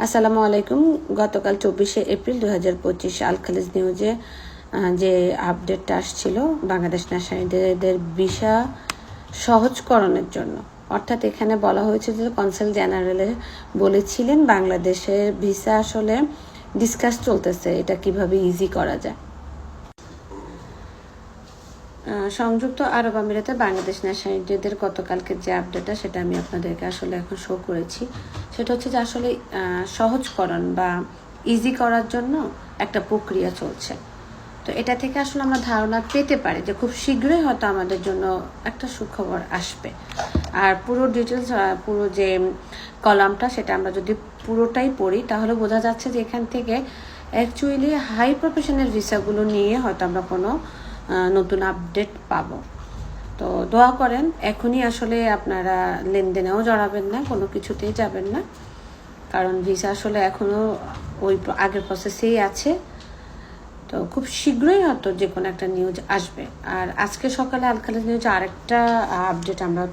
আসসালামু আলাইকুম। গতকাল 24শে এপ্রিল 2025 আল খালিজ নিউজে যে আপডেটটা আসছিল বাংলাদেশ ন্যাশনালিটিদের ভিসা সহজকরণের জন্য, অর্থাৎ এখানে বলা হয়েছে যে কনসাল জেনারেলে বলেছিলেন বাংলাদেশের ভিসা আসলে ডিসকাস চলতেছে, এটা কিভাবে ইজি করা যায়। সংযুক্ত আরব আমিরাতে বাংলাদেশ ন্যাশনালিটিদের গতকালকে যে আপডেটটা সেটা আমি আপনাদেরকে আসলে এখন শো করেছি। সেটা হচ্ছে যে আসলে সহজকরণ বা ইজি করার জন্য একটা প্রক্রিয়া চলছে। তো এটা থেকে আসলে আমরা ধারণা পেতে পারি যে খুব শীঘ্রই হয়তো আমাদের জন্য একটা সুখবর আসবে। আর পুরো ডিটেলস, পুরো যে কলামটা সেটা আমরা যদি পুরোটাই পড়ি তাহলে বোঝা যাচ্ছে যে এখান থেকে অ্যাকচুয়ালি হাই প্রফেশনের ভিসাগুলো নিয়ে হয়তো আমরা কোনো নতুন আপডেট পাবো। তো দোয়া করেন, এখনই আসলে আপনারা লেনদেনেও জড়াবেন না, কোনো কিছুতেই যাবেন না, কারণ ভিসা আসলে এখনও ওই আগের প্রসেসেই আছে। তো খুব শীঘ্রই হয়তো যে কোনো একটা নিউজ আসবে। আর আজকে সকালে আল খালিজ নিউজে আরেকটা আপডেট আমরা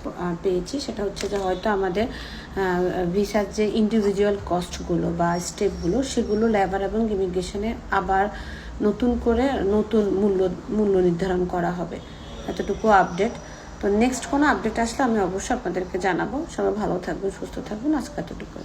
পেয়েছি, সেটা হচ্ছে যে হয়তো আমাদের ভিসার যে ইন্ডিভিজুয়াল কস্টগুলো বা স্টেপগুলো সেগুলো লেবার এবং ইমিগ্রেশনে আবার নতুন করে মূল্য নির্ধারণ করা হবে। এতটুকু আপডেট। তো নেক্সট কোনো আপডেট আসলে আমি অবশ্যই আপনাদেরকে জানাবো। সবাই ভালো থাকবেন, সুস্থ থাকবেন। আজকে এতটুকু।